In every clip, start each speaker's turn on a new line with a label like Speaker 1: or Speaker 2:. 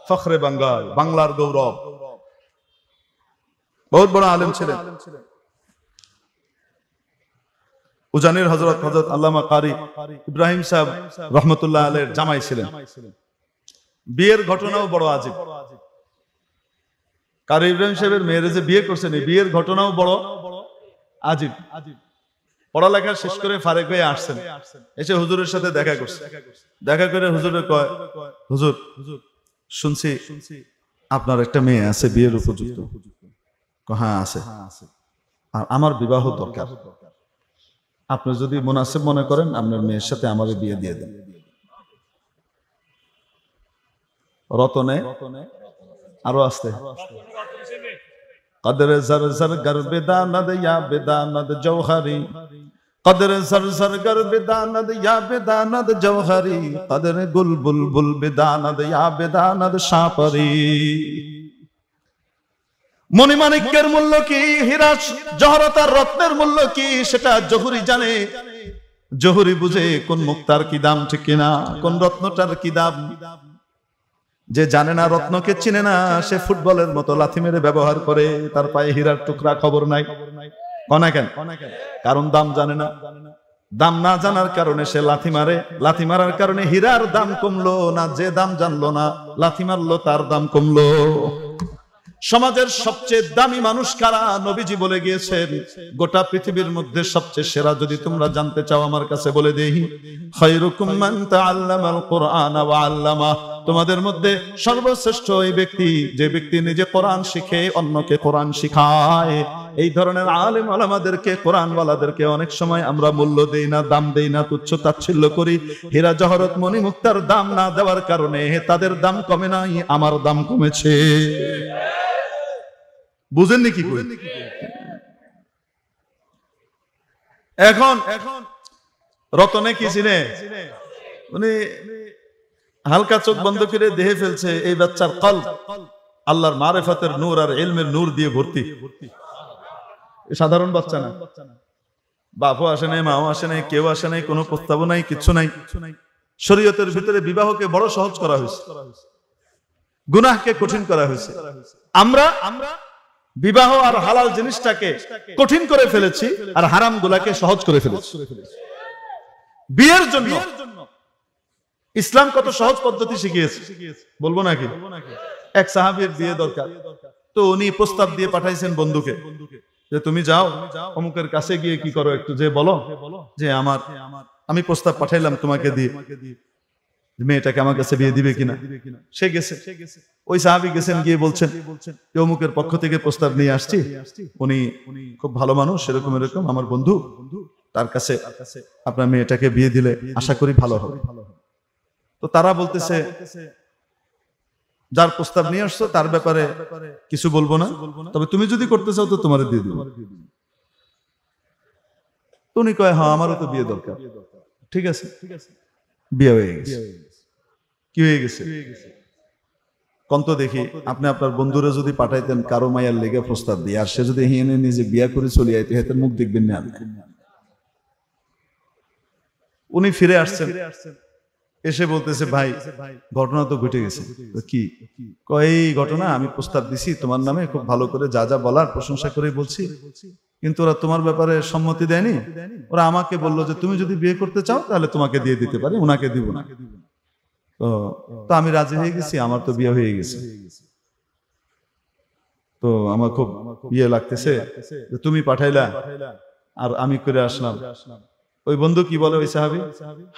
Speaker 1: ফখরে বাঙ্গাল, বাংলার গৌরব, বহুত বড় আলেম ছিলেন। উজানির হযরত আল্লামা কারি ইব্রাহিম সাহেব রহমতুল্লাহ আলাইহির জামাই ছিলেন। বিয়ের ঘটনাও বড় আজীব। কারি ইব্রাহিম সাহেবের মেয়ের যে বিয়ে করছেন, এই বিয়ের ঘটনাও বড় আজীব। পড়ালেখা শেষ করে ফারেক হয়ে আসছেন, এসে হুজুরের সাথে দেখা করছে। দেখা করে হুজুরে কয়, হুজুর শুনছি আপনার একটা মেয়ে আছে বিয়ের উপযুক্ত। হ্যাঁ আছে, আর আমার বিবাহ দরকার। আপনি যদি মুনাসিব মনে করেন আপনার মেয়ের সাথে আমার বিয়ে দিয়ে দেন। রতনে আরো আসতে কদরে জরজর গর বেদানদ ইয়া বেদানদ জওহরি, কদরে জরজর গর বেদানদ ইয়া বেদানদ জওহরি, কদরে গুল বুলবুল বেদানদ ইয়া বেদানদ শাপরি। মণিমাণিক্যের মূল্য কি, হীরা জহরত আর রত্নের মূল্য কি, সেটা জহুরি জানে। জহুরি বুঝে কোন মুক্তার কি দাম, ঠিক কিনা, কোন রত্নটার কি দাম। যে জানে না, রত্নকে চিনে না, সে ফুটবলের মতো লাথি মেরে ব্যবহার করে, তার পায়ে হীরার টুকরা খবর নাই। কনা কেন? কারণ দাম জানে না। দাম না জানার কারণে সে লাথি মারে। লাথি মারার কারণে হীরার দাম কমলো না, যে দাম জানলো না লাথি মারলো তার দাম কমলো। সমাজের সবচেয়ে দামি মানুষ কারা? নবীজি বলে গিয়েছেন, গোটা পৃথিবীর মধ্যে সবচেয়ে সেরা যদি তোমরা জানতে চাও আমার কাছে বলে দেই, খায়রুকুম মান তাআল্লামাল কুরআনা ওয়া আল্লামা। তোমাদের মধ্যে সর্বশ্রেষ্ঠ ওই ব্যক্তি যে ব্যক্তি নিজে কোরআন শিখে অন্যকে কোরআন শিখায়। এই ধরনের আলেম ওলামাদেরকে, কোরআনওয়ালাদেরকে অনেক সময় আমরা মূল্য দেই না, দাম দেই না, তুচ্ছ তাচ্ছিল্য করি। হীরা জহরত মণি মুক্তার দাম না দেওয়ার কারণে তাদের দাম কমে নাই, আমার দাম কমেছে। বুঝেননি কি কই? এখন রতনে কি চিনে? উনি হালকা চোখ বন্ধ করে দেখে ফেলছে এই বাচ্চার কলব আল্লাহর মারিফাতের নূর আর ইলমের নূর দিয়ে ভর্তি। সাধারণ বাচ্চা না, বাপও আসে নাই, মাও আসে নাই, কেউ আসে নাই, কোনো প্রস্তাবও নাই, কিচ্ছু নাই। শরীয়তের ভিতরে বিবাহকে বড় সহজ করা হয়েছে, গুনাহকে কঠিন করা হয়েছে। আমরা বিবাহ আর হালাল জিনিসটাকে কঠিন করে ফেলেছি, আর হারাম গুলাকে সহজ করে ফেলেছি। বিয়ের জন্য ইসলাম কত সহজ পদ্ধতি শিখিয়েছে বলবো নাকি? এক সাহাবীর বিয়ে দরকার, তো উনি প্রস্তাব দিয়ে পাঠাইছেন বন্ধুকে, যে তুমি যাও অমুকের কাছে গিয়ে কি করো একটু, যে বলো যে আমি প্রস্তাব পাঠাইলাম তোমাকে দিয়ে, মেয়েটাকে আমার কাছে বিয়ে দিবে কিনা। সে গেছে, ওই সাহাবী গেছেন, গিয়ে বলছেন অমুকের পক্ষ থেকে প্রস্তাব নিয়ে আসছি, উনি খুব ভালো মানুষ, এরকম এরকম আমার বন্ধু, তার কাছে আপনার মেয়েটাকে বিয়ে দিলে আশা করি ভালো হবে। তো তারা বলতেছে যার প্রস্তাব নিয়ে আসছো তার ব্যাপারে কিছু বলবো না, তবে তুমি যদি করতে চাও তো তোমার দিয়ে দিবো। উনি কয় হ্যাঁ আমারও তো বিয়ে দরকার। ঠিক আছে, বিয়ে হয়ে গেছে। কি হয়ে গেছে কন্ত দেখি? আপনি আপনার বন্ধুরা যদি পাঠাইতেন কারো মায়ের লেগে প্রস্তাব দিয়ে, আর সে যদি হিনে নিজে বিয়ে করে চলে আইতে, হেতের মুখ দেখবেন না। উনি ফিরে আসছেন, এসে বলতেছে ভাই ঘটনা তো ঘটে গেছে। কি? এই ঘটনা, আমি প্রস্তাব দিছি তোমার নামে, খুব ভালো করে যা যা বলার প্রশংসা করে বলছি, কিন্তু ওরা তোমার ব্যাপারে সম্মতি দেয়নি। ওরা আমাকে বললো যে তুমি যদি বিয়ে করতে চাও তাহলে তোমাকে দিয়ে দিতে পারি, ওনাকে দিব না। তো আমি রাজি হয়ে গেছি, আমার তো বিয়ে হয়ে গেছে। তো আমার খুব বিয়ে লাগতেছে যে তুমি পাঠাইলা আর আমি করে আসলাম। ওই বন্ধু কি বলে ওই সাহাবী,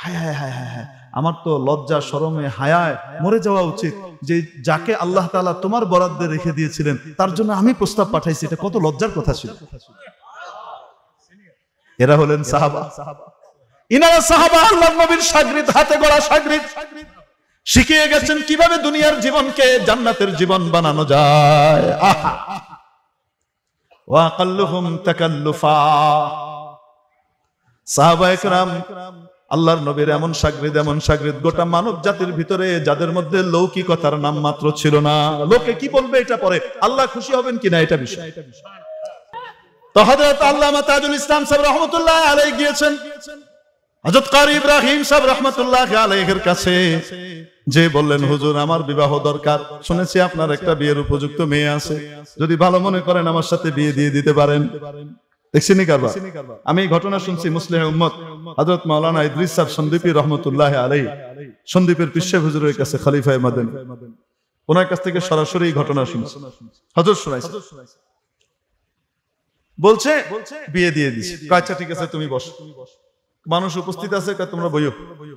Speaker 1: হায় হায় হায় হায় হায়, আমার তো লজ্জা শরমে হায়ায় মরে যাওয়া উচিত, যে যাকে আল্লাহ তাআলা তোমার বরাদ্দে রেখে দিয়েছিলেন তার জন্য আমি প্রস্তাব পাঠাইছি, এটা কত লজ্জার কথা ছিল। এরা হলেন সাহাবা। ইনারা সাহাবা আল্লাহর নবীর শাগরিদ, হাতে গড়া শাগরিদ, শিখিয়ে গেছেন কিভাবে দুনিয়ার জীবনকে জান্নাতের জীবন বানানো যায়। আহা, ওয়া আকাল্লুহুম তাকাল্লুফা। সাহাবায়ে কেরাম আল্লাহর নবীর এমন শাগরিদ গোটা মানব জাতির ভিতরে যাদের মধ্যে লৌকিকতার নাম মাত্র ছিল না। লোকে কি বলবে এটা পরে, আল্লাহ খুশি হবেন কিনা এটা বিষয়। তো হযরত আল্লামা তাজুল ইসলাম সাহেব রহমাতুল্লাহ আলাইহি গিয়েছেন হযরত কারি ইব্রাহিম সাহেব রাহমাতুল্লাহ আলাইহির কাছে যে বললেন, হুজুর আমার বিবাহ দরকার, শুনেছি আপনার একটা বিয়ের উপযুক্ত মেয়ে আছে, যদি ভালো মনে করেন আমার সাথে বিয়ে দিয়ে দিতে পারেন। দেখছেন কারবার। আমি এই ঘটনা শুনছি মুসলিহ উম্মত হযরত মাওলানা ইদ্রিস সাহেব সন্দীপী রহমতুল্লাহ আলাইহি, সন্দীপের পিসে হুজুরের কাছে খলিফায়ে মাদানী, ওনার কাছ থেকে সরাসরি এই ঘটনা শুনছি, হযরত শুনাইছে। বলছে বিয়ে দিয়ে দিছি। আচ্ছা ঠিক আছে তুমি বসো। মানুষ উপস্থিত আছে, তোমরা বইও।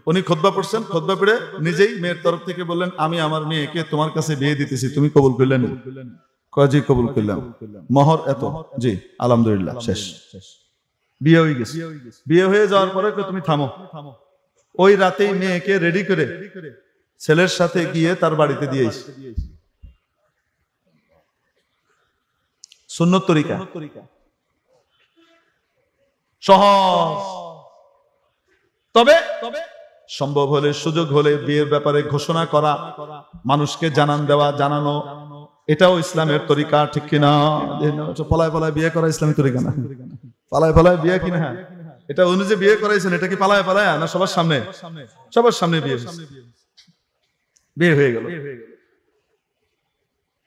Speaker 1: উনি খুতবা পড়ছেন, খুতবা পড়ে নিজেই মেয়ের তরফ থেকে বললেন, আমি আমার মেয়েকে তোমার কাছে বিয়ে দিতেছি, তুমি কবুল করলেন? জি কবুল করলাম। মোহর এত? জি আলহামদুলিল্লাহ। শেষ, বিয়ে হয়ে গেছে। বিয়ে হয়ে যাওয়ার পরে তুমি থামো। ওই রাতেই মেয়েকে রেডি করে ছেলের সাথে গিয়ে তার বাড়িতে দিয়েছি। সুন্নত তরিকা, সহজ। তবে সম্ভব হলে, সুযোগ হলে বিয়ের ব্যাপারে ঘোষণা করা, মানুষকে জানান দেওয়া, জানানো, এটাও ইসলামের তরিকা, ঠিক কিনা? পালায় পালায় বিয়ে করা ইসলামী তরিকা না। পালায় পালায় বিয়ে কিনা? এটা উনি যে বিয়ে করাইছেন, এটা কি পালায় পালায় না সবার সামনে? সবার সামনে বিয়ে হয়ে গেল।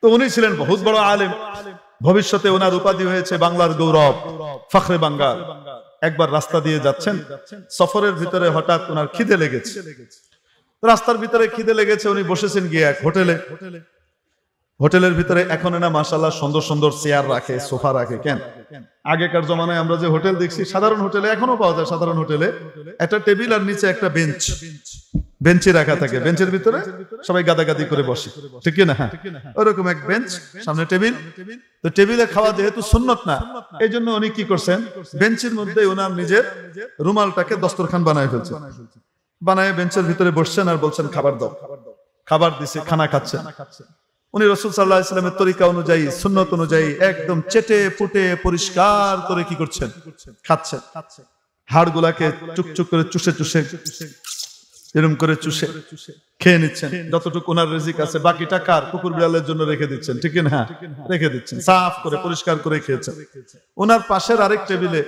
Speaker 1: তো উনি ছিলেন বহুত বড় আলেম, ভবিষ্যতে ওনার উপাধি হয়েছে বাংলার গৌরব, ফখরে বাঙ্গাল। একবার রাস্তা দিয়ে যাচ্ছেন, সফরের ভিতরে হঠাৎ ওনার খিদে লেগেছে। রাস্তার ভিতরে খিদে লেগেছে, উনি বসেছেন গিয়ে এক হোটেলে। হোটেলের ভিতরে এখন না মাশাআল্লাহ সুন্দর সুন্দর চেয়ার রাখে, সোফা রাখে। কেন? আগেকার জমানায় আমরা যে হোটেল দেখছি, সাধারণ হোটেলে এখনো পাওয়া যায়, সাধারণ হোটেলে একটা টেবিল আর নিচে একটা বেঞ্চ, বেঞ্চি রাখা থাকে, বেঞ্চের ভিতরে সবাই গাদাগাদি করে বসে, ঠিক না? হ্যাঁ, ওরকম এক বেঞ্চ, সামনে টেবিল। তো টেবিলে খাওয়া যেহেতু সুন্নত না, এই জন্য উনি কি করছেন, বেঞ্চের মধ্যে ওনার নিজের রুমালটাকে দস্তরখান বানায় ফেলছেন। বানায় বেঞ্চের ভিতরে বসছেন আর বলছেন খাবার দাও। খাবার দিছে, খানা খাচ্ছেন। উনি রাসূল সাল্লাল্লাহু আলাইহি ওয়াসাল্লামের তরিকা অনুযায়ী, সুন্নত অনুযায়ী একদম চেটে পুটে পরিষ্কার করে কি করছেন, খাচ্ছেন। হাড়গুলাকে চুকচুক করে চুষে চুষে এরকম করে চুষে খেয়ে নিচ্ছেন। যতটুকু ওনার রিজিক আছে, বাকিটা কার? কুকুর বিড়ালের জন্য রেখে দিচ্ছেন, ঠিক না? রেখে দিচ্ছেন, সাফ করে পরিষ্কার করে খেয়েছেন। ওনার পাশের আরেক টেবিলে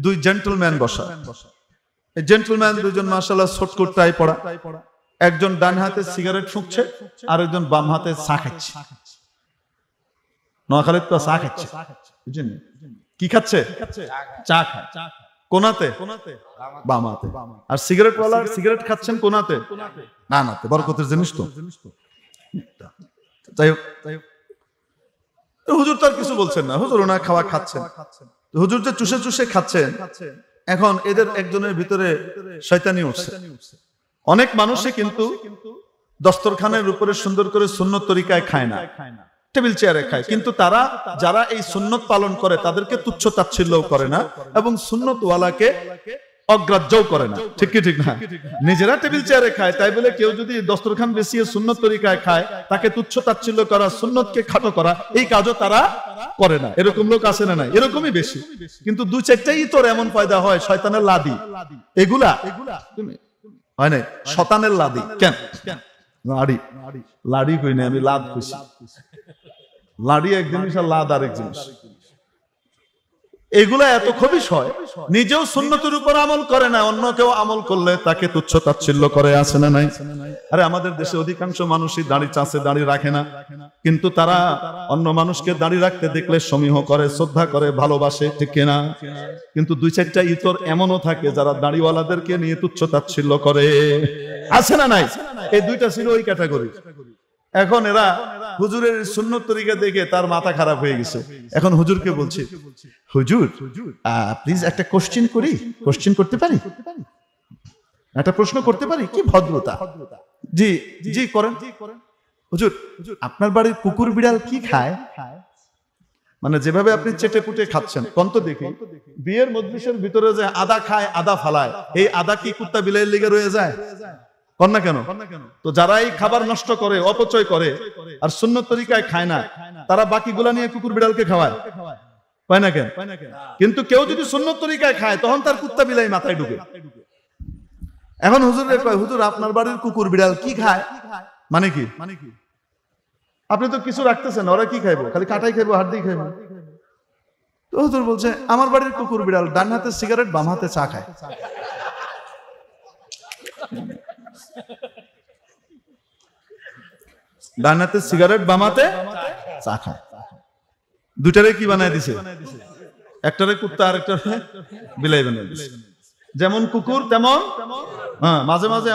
Speaker 1: দুই জেন্টলম্যান বসা। এই জেন্টলম্যান দুজন মাশাআল্লাহ ছোটকোট টাই পড়া। একজন ডান হাতে সিগারেট ফুঁকছে, আর একজন বাম হাতে চা খাচ্ছে। নোয়াখালীতে তো চা খাচ্ছে, বুঝছেন? কি খাচ্ছে? চা খায়। কোনাতে? বাম হাতে। আর সিগারেট ওয়ালা সিগারেট খাচ্ছেন কোনাতে? ডানাতে। বরকতের জিনিস তো। যাই হোক, হুজুর তার কিছু বলছেন না, হুজুর ওনার খাওয়া খাচ্ছেন। হুজুর যে চুষে চুষে খাচ্ছেন, এখন এদের একজনের ভিতরে শয়তানি উঠছে। অনেক মানুষই কিন্তু দস্তরখানের উপরে সুন্দর করে সুন্নত তরিকায় খায় না, টেবিল চেয়ারে খায়। কিন্তু তারা যারা এই সুন্নত পালন করে তাদেরকে তুচ্ছ তাচ্ছিল্যও করে না, এবং সুন্নত ওয়ালাকে অগ্রাহ্যও করে না, ঠিক কি ঠিক না? নিজেরা টেবিল চেয়ারে খায়, তাই বলে কেউ যদি দস্তরখান বেশিয়ে সুন্নত তরিকায় খায়, তাকে তুচ্ছ তাচ্ছিল্য করা, সুন্নতকে খাটো করা, এই কাজও তারা করে না। এরকম লোক আছে না? নাই, এরকমই বেশি। কিন্তু দু চারটাই তোর এমন পয়দা হয়, শয়তানের লাদি, এগুলা হয় না, শতানের লাদি। কেন? লাড়ি, লাড়ি কই না, আমি লাদ কইছি। লাড়ি এক জিনিস আর লাদ আরেক জিনিস। এগুলা এত খবিশ হয়, নিজেও সুন্নতের উপর আমল করে না, অন্য কেউ আমল করলে তাকে তুচ্ছ তাচ্ছিল্য করে, আছে না নাই? আরে আমাদের দেশে অধিকাংশ মানুষই দাড়ি চাষে, দাড়ি রাখে না, কিন্তু তারা অন্য মানুষকে দাড়ি রাখতে দেখলে সমীহ করে, শ্রদ্ধা করে, ভালোবাসে, ঠিক না? কিন্তু দুই চারটা ইতর এমনও থাকে যারা দাড়িওয়ালাদেরকে নিয়ে তুচ্ছ তাচ্ছিল্য করে, আছে না নাই? এই দুইটা ছিল ওই ক্যাটাগরি। এখন এরা হুজুরের সুন্নত তরিকা দেখে তার মাথা খারাপ হয়ে গেছে। এখন হুজুরকে বলছে, হুজুর প্লিজ একটা কোশ্চেন করি, কোশ্চেন করতে পারি? একটা প্রশ্ন করতে পারি? কি ভদ্রতা! জি জি করেন। হুজুর আপনার বাড়ির কুকুর বিড়াল কি খায়? মানে যেভাবে আপনি চেটে পুটে খাচ্ছেন, কন্ত দেখি বিয়ের মজলিসের ভিতরে যে আদা খায়, আদা ফালায়, এই আদা কি কুত্তা বিলাইয়ের লিগে রয়ে যায়? কর না কেন? তো যারা এই খাবার নষ্ট করে, অপচয় করে, আর সুন্নত তরিকায় খায় না, তারা বাকিগুলা নিয়ে কুকুর বিড়ালকে খাওয়ায়, পায় না কেন? কিন্তু কেউ যদি সুন্নত তরিকায় খায়, তখন তার কুত্তা বিলাই মাথায় ঢুকে। এখন হুজুরে কয়, হুজুর আপনার বাড়ির কুকুর বিড়াল কি খায়? মানে কি? আপনি তো কিছু রাখতেছেন, ওরা কি খাইবো? খালি কাটাই খাইবো, হাড্ডি খাইবো। তো হুজুর বলছে, আমার বাড়ির কুকুর বিড়াল ডান হাতে সিগারেট, বাম হাতে চা খায়। ডানাতে সিগারেট, বামাতে চা খায়। দুটারে কি বানায় দিছে? একটারে কুত্তা আর একটারে বিলাই বানায় দিছে। যেমন কুকুর তেমন মাঝে মাঝে